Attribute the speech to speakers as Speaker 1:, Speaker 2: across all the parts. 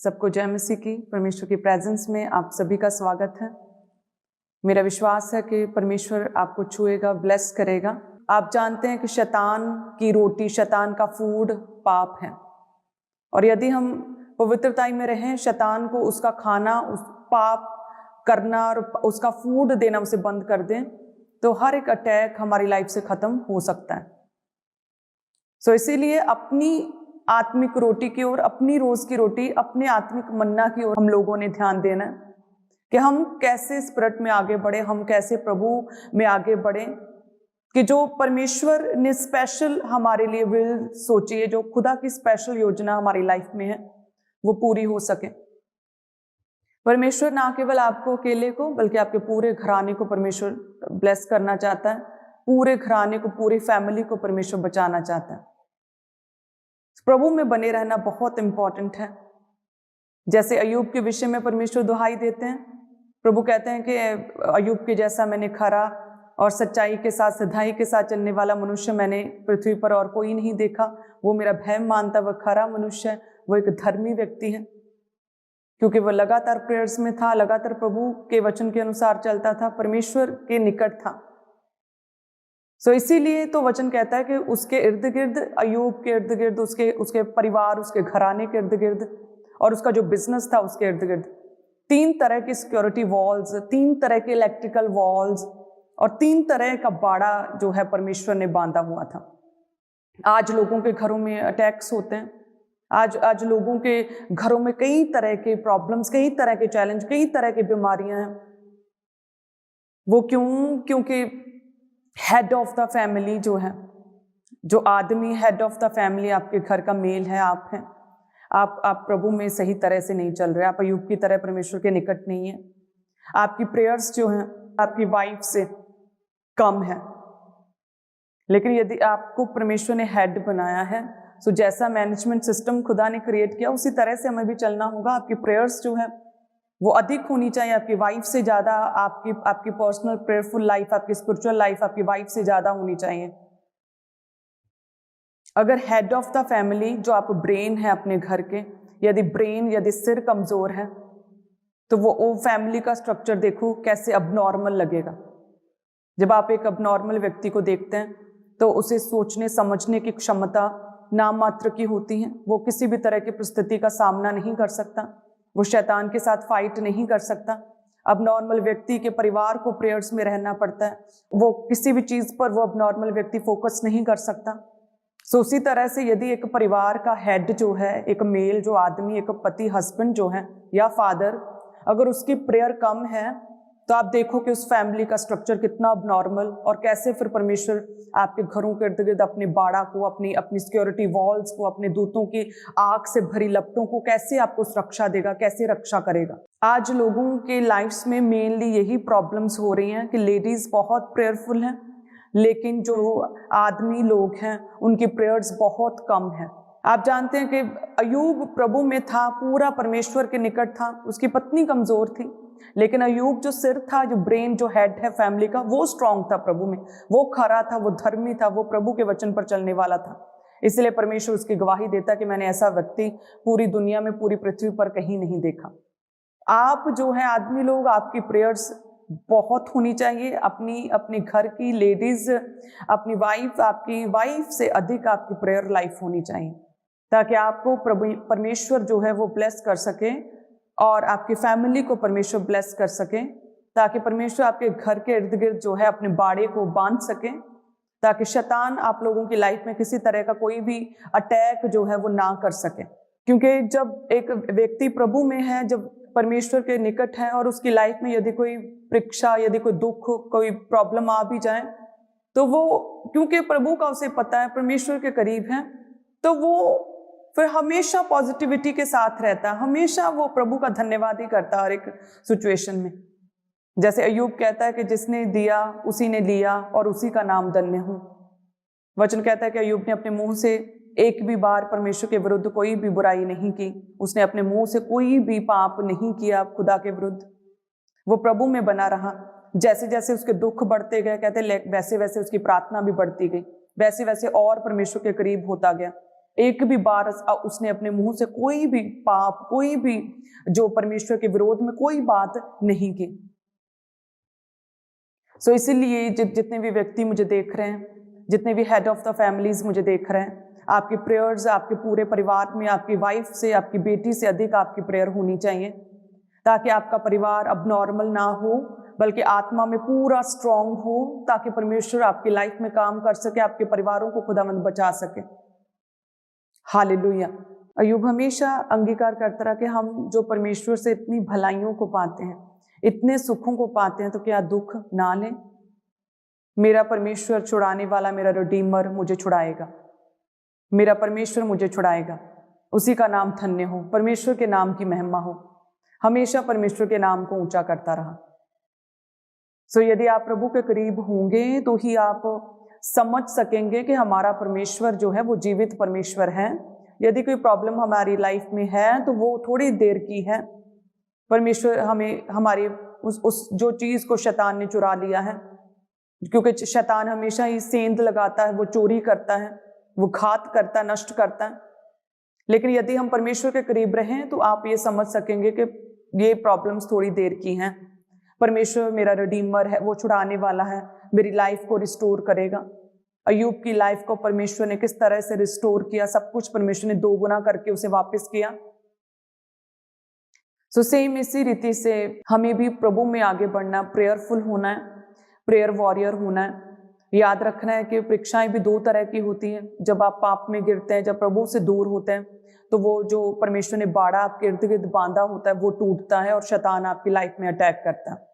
Speaker 1: सबको जय मसीह की। परमेश्वर की प्रेजेंस में आप सभी का स्वागत है। मेरा विश्वास है कि परमेश्वर आपको छुएगा, ब्लेस करेगा। आप जानते हैं कि शैतान की रोटी, शैतान का फूड पाप है, और यदि हम पवित्रताई में रहें, शैतान को उसका खाना, उस पाप करना और उसका फूड देना उसे बंद कर दें, तो हर एक अटैक हमारी लाइफ से खत्म हो सकता है। इसीलिए अपनी आत्मिक रोटी की ओर, अपनी रोज की रोटी, अपने आत्मिक मन्ना की ओर हम लोगों ने ध्यान देना है कि हम कैसे स्पिरिट में आगे बढ़े, हम कैसे प्रभु में आगे बढ़े, कि जो परमेश्वर ने स्पेशल हमारे लिए विल सोची है, जो खुदा की स्पेशल योजना हमारी लाइफ में है, वो पूरी हो सके। परमेश्वर ना केवल आपको अकेले को, बल्कि आपके पूरे घराने को परमेश्वर ब्लेस करना चाहता है। पूरे घराने को, पूरी फैमिली को परमेश्वर बचाना चाहता है। प्रभु में बने रहना बहुत इंपॉर्टेंट है। जैसे अय्यूब के विषय में परमेश्वर दुहाई देते हैं, प्रभु कहते हैं कि अय्यूब के जैसा मैंने खरा और सच्चाई के साथ, सिधाई के साथ चलने वाला मनुष्य मैंने पृथ्वी पर और कोई नहीं देखा। वो मेरा भय मानता, वह खरा मनुष्य है, वो एक धर्मी व्यक्ति है, क्योंकि वह लगातार प्रेयर्स में था, लगातार प्रभु के वचन के अनुसार चलता था, परमेश्वर के निकट था। इसीलिए तो वचन कहता है कि उसके इर्द गिर्द, अय्यूब के इर्द गिर्द, उसके परिवार, उसके घराने के इर्द गिर्द और उसका जो बिजनेस था उसके इर्द गिर्द 3 तरह की सिक्योरिटी वॉल्स, 3 तरह के इलेक्ट्रिकल वॉल्स और 3 तरह का बाड़ा जो है परमेश्वर ने बांधा हुआ था। आज लोगों के घरों में अटैक्स होते हैं, आज लोगों के घरों में कई तरह के प्रॉब्लम्स, कई तरह के चैलेंज, कई तरह की बीमारियां हैं। वो क्योंकि हेड ऑफ द फैमिली जो है, जो आदमी हेड ऑफ द फैमिली, आपके घर का मेल है, आप हैं, आप प्रभु में सही तरह से नहीं चल रहे, आप अय्यूब की तरह परमेश्वर के निकट नहीं है। आपकी प्रेयर्स जो हैं आपकी वाइफ से कम है। लेकिन यदि आपको परमेश्वर ने हेड बनाया है, तो जैसा मैनेजमेंट सिस्टम खुदा ने क्रिएट किया उसी तरह से हमें भी चलना होगा। आपकी प्रेयर्स जो है वो अधिक होनी चाहिए, आपकी वाइफ से ज्यादा। आपकी पर्सनल प्रेयरफुल लाइफ, आपकी स्पिरिचुअल लाइफ आपकी वाइफ से ज्यादा होनी चाहिए। अगर हेड ऑफ द फैमिली, जो आप ब्रेन है अपने घर के, यदि सिर कमजोर है, तो वो फैमिली का स्ट्रक्चर देखो कैसे अबनॉर्मल लगेगा। जब आप एक अबनॉर्मल व्यक्ति को देखते हैं तो उसे सोचने समझने की क्षमता नाम मात्र की होती है। वो किसी भी तरह की परिस्थिति का सामना नहीं कर सकता, वो शैतान के साथ फाइट नहीं कर सकता। अब नॉर्मल व्यक्ति के परिवार को प्रेयर्स में रहना पड़ता है, वो किसी भी चीज पर वो अब नॉर्मल व्यक्ति फोकस नहीं कर सकता। उसी तरह से यदि एक परिवार का हेड जो है, एक मेल जो आदमी, एक पति, हस्बैंड जो है या फादर, अगर उसकी प्रेयर कम है, तो आप देखो कि उस फैमिली का स्ट्रक्चर कितना अबनॉर्मल, और कैसे फिर परमेश्वर आपके घरों के इर्द गिर्द अपने बाड़ा को, अपनी सिक्योरिटी वॉल्स को, अपने दूतों की आग से भरी लपटों को कैसे आपको सुरक्षा देगा, कैसे रक्षा करेगा। आज लोगों के लाइफ्स में मेनली यही प्रॉब्लम्स हो रही हैं कि लेडीज बहुत प्रेयरफुल हैं, लेकिन जो आदमी लोग हैं उनकी प्रेयर्स बहुत कम है। आप जानते हैं कि अय्यूब प्रभु में था, पूरा परमेश्वर के निकट था, उसकी पत्नी कमजोर थी, लेकिन अय्यूब जो सिर था, जो ब्रेन, जो हेड है फैमिली का, वो स्ट्रांग था प्रभु में, वो खरा था, वो धर्मी था, वो प्रभु के वचन पर चलने वाला था। इसलिए परमेश्वर उसकी गवाही देता कि मैंने ऐसा व्यक्ति पूरी दुनिया में, पूरी पृथ्वी पर कहीं नहीं देखा। आप जो है आदमी लोग, आपकी प्रेयर्स बहुत होनी चाहिए। अपनी घर की लेडीज, अपनी वाइफ, आपकी वाइफ से अधिक आपकी प्रेयर लाइफ होनी चाहिए, ताकि आपको परमेश्वर जो है वो ब्लेस कर सके और आपकी फैमिली को परमेश्वर ब्लेस कर सके, ताकि परमेश्वर आपके घर के इर्द गिर्द जो है अपने बाड़े को बांध सके, ताकि शैतान आप लोगों की लाइफ में किसी तरह का कोई भी अटैक जो है वो ना कर सके। क्योंकि जब एक व्यक्ति प्रभु में है, जब परमेश्वर के निकट है, और उसकी लाइफ में यदि कोई परीक्षा, यदि कोई दुख, कोई प्रॉब्लम आ भी जाए, तो वो, क्योंकि प्रभु का उसे पता है, परमेश्वर के करीब है, तो वो फिर हमेशा पॉजिटिविटी के साथ रहता है, हमेशा वो प्रभु का धन्यवाद ही करता है हर एक सिचुएशन में। जैसे अय्यूब कहता है कि जिसने दिया उसी ने लिया और उसी का नाम धन्य हूं। वचन कहता है कि अय्यूब ने अपने मुंह से एक भी बार परमेश्वर के विरुद्ध कोई भी बुराई नहीं की, उसने अपने मुंह से कोई भी पाप नहीं किया खुदा के विरुद्ध। वो प्रभु में बना रहा। जैसे जैसे उसके दुख बढ़ते गए, कहते वैसे वैसे उसकी प्रार्थना भी बढ़ती गई, वैसे वैसे और परमेश्वर के करीब होता गया। एक भी बार उसने अपने मुंह से कोई भी पाप, कोई भी जो परमेश्वर के विरोध में कोई बात नहीं की। सो इसीलिए जितने भी व्यक्ति मुझे देख रहे हैं, जितने भी हेड ऑफ द फैमिलीज मुझे देख रहे हैं, आपकी प्रेयर्स आपके पूरे परिवार में, आपकी वाइफ से, आपकी बेटी से अधिक आपकी प्रेयर होनी चाहिए, ताकि आपका परिवार अब नॉर्मल ना हो, बल्कि आत्मा में पूरा स्ट्रांग हो, ताकि परमेश्वर आपकी लाइफ में काम कर सके, आपके परिवारों को खुदावंद बचा सके। हालेलुया। अय्यूब हमेशा अंगीकार करता रहा कि हम जो परमेश्वर से इतनी भलाइयों को पाते हैं, इतने सुखों को पाते हैं, तो क्या दुख ना लें? मेरा परमेश्वर छुड़ाने वाला, मेरा रिडीमर मुझे छुड़ाएगा, मेरा परमेश्वर मुझे छुड़ाएगा। उसी का नाम धन्य हो, परमेश्वर के नाम की महिमा हो। हमेशा परमेश्वर के नाम को ऊंचा करता रहा। सो यदि आप प्रभु के करीब होंगे तो ही आप समझ सकेंगे कि हमारा परमेश्वर जो है वो जीवित परमेश्वर है। यदि कोई प्रॉब्लम हमारी लाइफ में है तो वो थोड़ी देर की है। परमेश्वर हमें हमारी उस जो चीज को शैतान ने चुरा लिया है, क्योंकि शैतान हमेशा ही सेंध लगाता है, वो चोरी करता है, वो घात करता है, नष्ट करता है। लेकिन यदि हम परमेश्वर के करीब रहें तो आप ये समझ सकेंगे कि ये प्रॉब्लम्स थोड़ी देर की हैं। परमेश्वर मेरा रिडीमर है, वो छुड़ाने वाला है, मेरी लाइफ को रिस्टोर करेगा। अय्यूब की लाइफ को परमेश्वर ने किस तरह से रिस्टोर किया, सब कुछ परमेश्वर ने 2 गुना करके उसे वापस किया। सो सेम इसी रीति से हमें भी प्रभु में आगे बढ़ना, प्रेयरफुल होना है, प्रेयर वॉरियर होना है। याद रखना है कि परीक्षाएं भी 2 तरह की होती हैं। जब आप पाप में गिरते हैं, जब प्रभु से दूर होते हैं, तो वो जो परमेश्वर ने बाड़ा आपके इर्द गिर्द बांधा होता है वो टूटता है और शैतान आपकी लाइफ में अटैक करता है।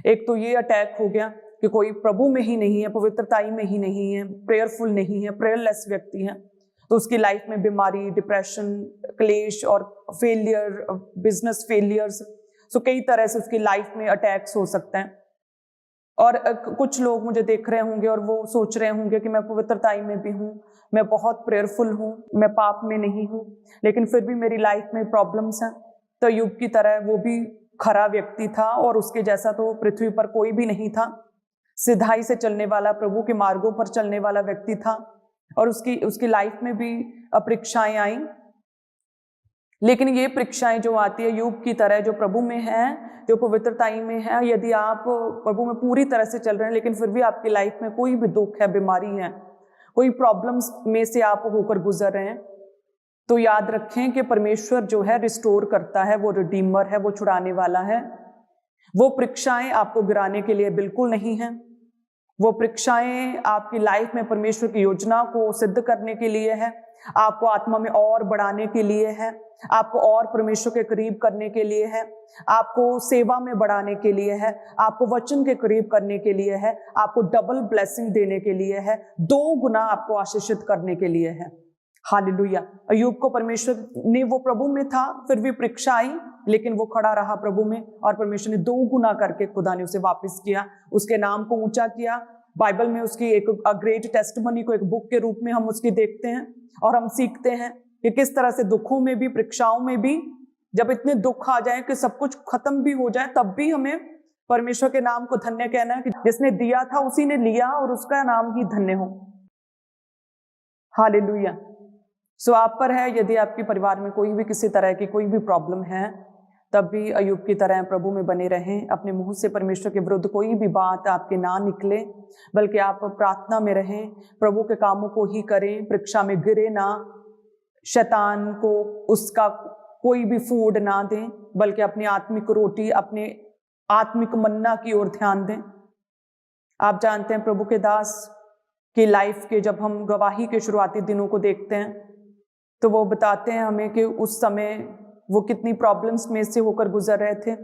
Speaker 1: एक तो ये अटैक हो गया कि कोई प्रभु में ही नहीं है, पवित्रताई में ही नहीं है, प्रेयरफुल नहीं है, प्रेयरलेस व्यक्ति है, तो उसकी लाइफ में बीमारी, डिप्रेशन, क्लेश और फेलियर, बिजनेस फेलियर्स, सो कई तरह से उसकी लाइफ में अटैक्स हो सकते हैं। और कुछ लोग मुझे देख रहे होंगे और वो सोच रहे होंगे कि मैं पवित्रताई में भी हूँ, मैं बहुत प्रेयरफुल हूँ, मैं पाप में नहीं हूँ, लेकिन फिर भी मेरी लाइफ में प्रॉब्लम्स हैं। तो अय्यूब की तरह वो भी खरा व्यक्ति था और उसके जैसा तो पृथ्वी पर कोई भी नहीं था। सिधाई से चलने वाला, प्रभु के मार्गों पर चलने वाला व्यक्ति था और उसकी लाइफ में भी परीक्षाएं आई। लेकिन ये परीक्षाएं जो आती है अय्यूब की तरह, जो प्रभु में है, जो पवित्रताई में है, यदि आप प्रभु में पूरी तरह से चल रहे हैं लेकिन फिर भी आपकी लाइफ में कोई भी दुख है, बीमारी है, कोई प्रॉब्लम्स में से आप होकर गुजर रहे हैं, तो याद रखें कि परमेश्वर जो है रिस्टोर करता है, वो रिडीमर है, वो छुड़ाने वाला है। वो परीक्षाएं आपको गिराने के लिए बिल्कुल नहीं है। वो परीक्षाएं आपकी लाइफ में परमेश्वर की योजना को सिद्ध करने के लिए है, आपको आत्मा में और बढ़ाने के लिए है, आपको और परमेश्वर के करीब करने के लिए है, आपको सेवा में बढ़ाने के लिए है, आपको वचन के करीब करने के लिए है, आपको डबल ब्लेसिंग देने के लिए है, 2 गुना आपको आशीषित करने के लिए है। हालेलुया। अय्यूब को परमेश्वर ने, वो प्रभु में था, फिर भी परीक्षा आई, लेकिन वो खड़ा रहा प्रभु में और परमेश्वर ने 2 गुना करके खुदा ने उसे वापस किया, उसके नाम को ऊंचा किया। बाइबल में उसकी एक ग्रेट टेस्टिमनी को एक बुक के रूप में हम उसकी देखते हैं और हम सीखते हैं कि किस तरह से दुखों में भी, परीक्षाओं में भी, जब इतने दुख आ जाए कि सब कुछ खत्म भी हो जाए, तब भी हमें परमेश्वर के नाम को धन्य कहना है कि जिसने दिया था उसी ने लिया और उसका नाम ही धन्य हो। हालेलुया। सो आप पर है, यदि आपके परिवार में कोई भी किसी तरह की कोई भी प्रॉब्लम है, तब भी अय्यूब की तरह प्रभु में बने रहें। अपने मुंह से परमेश्वर के विरुद्ध कोई भी बात आपके ना निकले, बल्कि आप प्रार्थना में रहें, प्रभु के कामों को ही करें, परीक्षा में गिरे ना, शैतान को उसका कोई भी फूड ना दें, बल्कि अपनी आत्मिक रोटी, अपने आत्मिक मन्ना की ओर ध्यान दें। आप जानते हैं प्रभु के दास की लाइफ के जब हम गवाही के शुरुआती दिनों को देखते हैं तो वो बताते हैं हमें कि उस समय वो कितनी प्रॉब्लम्स में से होकर गुजर रहे थे,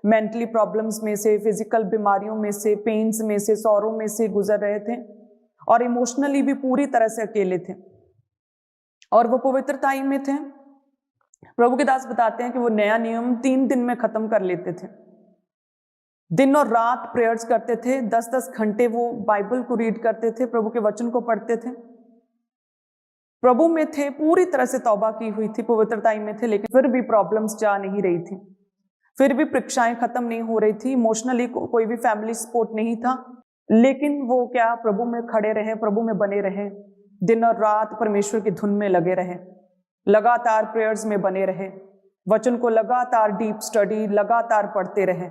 Speaker 1: मेंटली प्रॉब्लम्स में से, फिजिकल बीमारियों में से, पेन्स में से, सौरों में से गुजर रहे थे और इमोशनली भी पूरी तरह से अकेले थे और वो पवित्रताई में थे। प्रभु के दास बताते हैं कि वो नया नियम 3 दिन में खत्म कर लेते थे, दिन और रात प्रेयर्स करते थे, 10-10 घंटे वो बाइबल को रीड करते थे, प्रभु के वचन को पढ़ते थे, प्रभु में थे, पूरी तरह से तौबा की हुई थी, पवित्रताई में थे, लेकिन फिर भी प्रॉब्लम्स जा नहीं रही थी, फिर भी परीक्षाएं खत्म नहीं हो रही थी, इमोशनली कोई भी फैमिली सपोर्ट नहीं था, लेकिन वो क्या, प्रभु में खड़े रहे, प्रभु में बने रहे, दिन और रात परमेश्वर की धुन में लगे रहे, लगातार प्रेयर्स में बने रहे, वचन को लगातार डीप स्टडी लगातार पढ़ते रहे।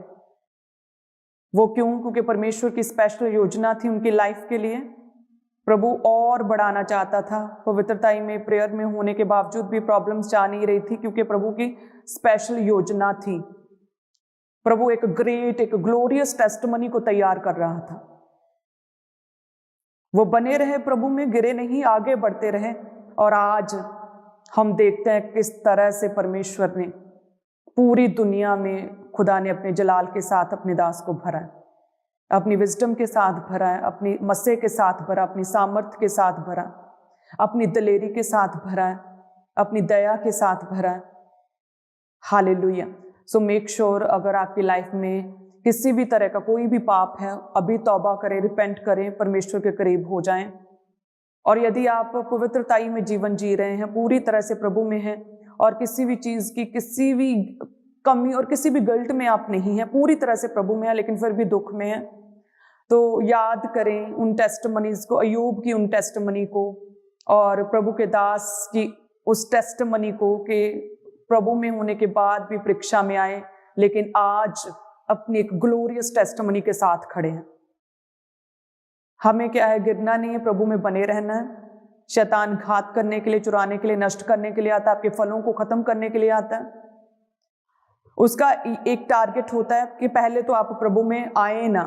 Speaker 1: वो क्यों? क्योंकि परमेश्वर की स्पेशल योजना थी उनकी लाइफ के लिए। प्रभु और बढ़ाना चाहता था। पवित्रता में प्रेयर में होने के बावजूद भी प्रॉब्लम्स जा नहीं रही थी, क्योंकि प्रभु की स्पेशल योजना थी। प्रभु एक ग्लोरियस टेस्टिमनी को तैयार कर रहा था। वो बने रहे प्रभु में, गिरे नहीं, आगे बढ़ते रहे। और आज हम देखते हैं किस तरह से परमेश्वर ने पूरी दुनिया में, खुदा ने अपने जलाल के साथ अपने दास को भरा है, अपनी विजडम के साथ भरा है, अपनी मस्से के साथ भरा, अपनी सामर्थ्य के साथ भरा, अपनी दलेरी के साथ भरा है, अपनी दया के साथ भरा है। हालेलुया। सो मेक श्योर, अगर आपकी लाइफ में किसी भी तरह का कोई भी पाप है, अभी तौबा करें, रिपेंट करें, परमेश्वर के करीब हो जाएं। और यदि आप पवित्रताई में जीवन जी रहे हैं, पूरी तरह से प्रभु में हैं, और किसी भी चीज की किसी भी कमी और किसी भी गिल्ट में आप नहीं हैं, पूरी तरह से प्रभु में है, लेकिन फिर भी दुख में है, तो याद करें उन टेस्टमनीज को, अय्यूब की उन टेस्टमनी को और प्रभु के दास की उस टेस्टमनी को, कि प्रभु में होने के बाद भी परीक्षा में आए, लेकिन आज अपनी एक ग्लोरियस टेस्टमनी के साथ खड़े हैं। हमें क्या है? गिरना नहीं है, प्रभु में बने रहना है। शैतान घात करने के लिए, चुराने के लिए, नष्ट करने के लिए आता है, आपके फलों को खत्म करने के लिए आता है। उसका एक टारगेट होता है कि पहले तो आप प्रभु में आए ना,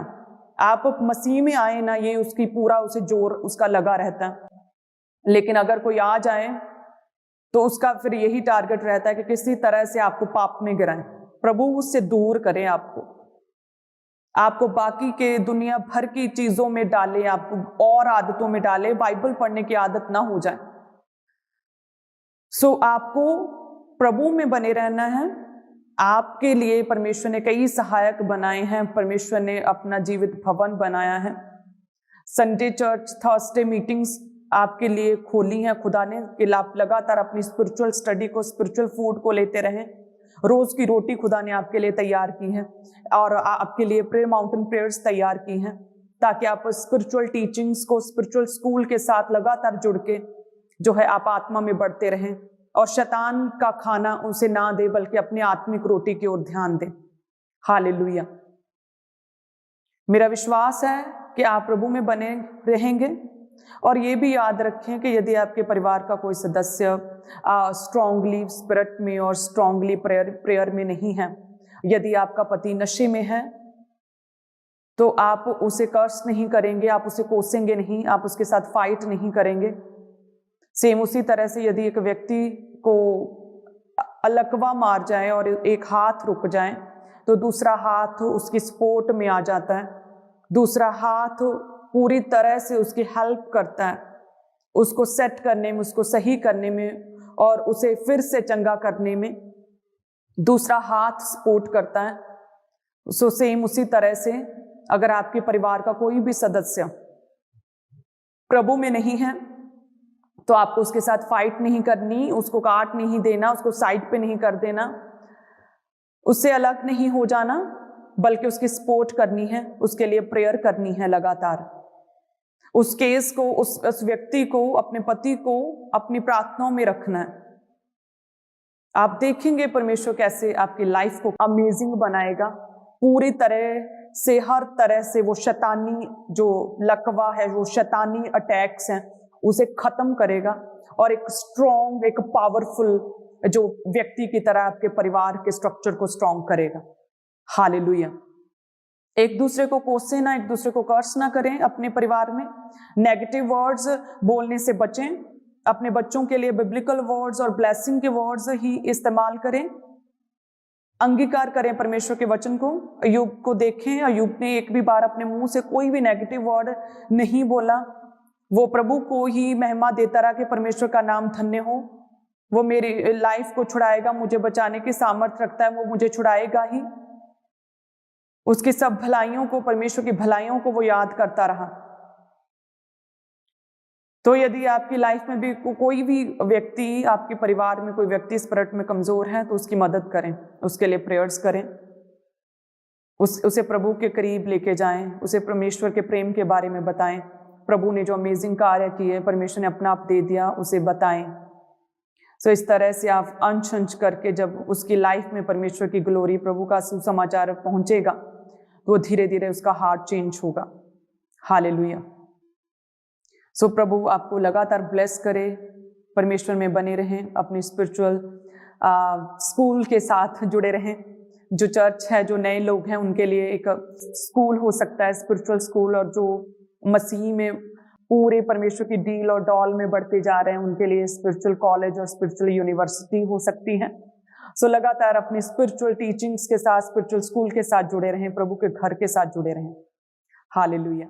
Speaker 1: आप मसीह में आए ना, ये उसकी पूरा उसे जोर उसका लगा रहता है। लेकिन अगर कोई आ जाए तो उसका फिर यही टारगेट रहता है कि किसी तरह से आपको पाप में गिराएं, प्रभु उससे दूर करें, आपको बाकी के दुनिया भर की चीजों में डाले, आपको और आदतों में डाले, बाइबल पढ़ने की आदत ना हो जाए। सो आपको प्रभु में बने रहना है। आपके लिए परमेश्वर ने कई सहायक बनाए हैं। परमेश्वर ने अपना जीवित भवन बनाया है। संडे चर्च, थर्सडे मीटिंग्स आपके लिए खोली हैं खुदा ने, कि आप लगातार अपनी स्पिरिचुअल स्टडी को, स्पिरिचुअल फूड को लेते रहें। रोज की रोटी खुदा ने आपके लिए तैयार की है, और आपके लिए प्रेयर माउंटेन प्रेयर्स तैयार की हैं, ताकि आप स्पिरिचुअल टीचिंग्स को, स्पिरिचुअल स्कूल के साथ लगातार जुड़ के जो है आप आत्मा में बढ़ते रहें, और शैतान का खाना उसे ना दे, बल्कि अपनी आत्मिक रोटी की ओर ध्यान दें। हालेलुया। मेरा विश्वास है कि आप प्रभु में बने रहेंगे। और ये भी याद रखें कि यदि आपके परिवार का कोई सदस्य स्ट्रांगली स्पिरिट में और स्ट्रांगली प्रेयर में नहीं है, यदि आपका पति नशे में है, तो आप उसे कर्स नहीं करेंगे, आप उसे कोसेंगे नहीं, आप उसके साथ फाइट नहीं करेंगे। सेम उसी तरह से यदि एक व्यक्ति को अलकवा मार जाए और एक हाथ रुक जाए, तो दूसरा हाथ उसकी सपोर्ट में आ जाता है, दूसरा हाथ पूरी तरह से उसकी हेल्प करता है, उसको सेट करने में, उसको सही करने में, और उसे फिर से चंगा करने में दूसरा हाथ सपोर्ट करता है। सो सेम उसी तरह से अगर आपके परिवार का कोई भी सदस्य प्रभु में नहीं है, तो आपको उसके साथ फाइट नहीं करनी, उसको काट नहीं देना, उसको साइड पे नहीं कर देना, उससे अलग नहीं हो जाना, बल्कि उसकी सपोर्ट करनी है, उसके लिए प्रेयर करनी है लगातार। उस केस को, उस व्यक्ति को, अपने पति को अपनी प्रार्थनाओं में रखना है। आप देखेंगे परमेश्वर कैसे आपकी लाइफ को अमेजिंग बनाएगा। पूरी तरह से, हर तरह से वो शैतानी जो लकवा है, वो शैतानी अटैक्स हैं, उसे खत्म करेगा, और एक स्ट्रॉन्ग, एक पावरफुल जो व्यक्ति की तरह आपके परिवार के स्ट्रक्चर को स्ट्रॉन्ग करेगा। हालेलुया। एक दूसरे को कोसे ना, एक दूसरे को कर्स ना करें अपने परिवार में। नेगेटिव वर्ड्स बोलने से बचें। अपने बच्चों के लिए बिब्लिकल वर्ड्स और ब्लेसिंग के वर्ड्स ही इस्तेमाल करें। अंगीकार करें परमेश्वर के वचन को। अय्यूब को देखें, अय्यूब ने एक भी बार अपने मुंह से कोई भी नेगेटिव वर्ड नहीं बोला। वो प्रभु को ही महिमा देता रहा कि परमेश्वर का नाम धन्य हो, वो मेरी लाइफ को छुड़ाएगा, मुझे बचाने की सामर्थ्य रखता है, वो मुझे छुड़ाएगा ही। उसकी सब भलाइयों को, परमेश्वर की भलाइयों को वो याद करता रहा। तो यदि आपकी लाइफ में भी कोई भी व्यक्ति, आपके परिवार में कोई व्यक्ति स्पिरिट में कमजोर है, तो उसकी मदद करें, उसके लिए प्रेयर्स करें, उसे प्रभु के करीब लेके जाएं, उसे परमेश्वर के प्रेम के बारे में बताएं, प्रभु ने जो अमेजिंग कार्य किए, परमेश्वर ने अपना आप दे दिया, उसे बताएं। सो इस तरह से आप अंश अंश करके जब उसकी लाइफ में परमेश्वर की ग्लोरी, प्रभु का सुसमाचार पहुंचेगा, तो धीरे धीरे उसका हार्ट चेंज होगा। हालेलुया। सो प्रभु आपको लगातार ब्लेस करे, परमेश्वर में बने रहें, अपनी स्पिरिचुअल स्कूल के साथ जुड़े रहें। जो चर्च है, जो नए लोग हैं, उनके लिए एक स्कूल हो सकता है, स्पिरिचुअल स्कूल, और जो मसीह में पूरे परमेश्वर की डील और डॉल में बढ़ते जा रहे हैं, उनके लिए स्पिरिचुअल कॉलेज और स्पिरिचुअल यूनिवर्सिटी हो सकती है। सो लगातार अपनी स्पिरिचुअल टीचिंग्स के साथ, स्पिरिचुअल स्कूल के साथ जुड़े रहें, प्रभु के घर के साथ जुड़े रहें। हालेलुया।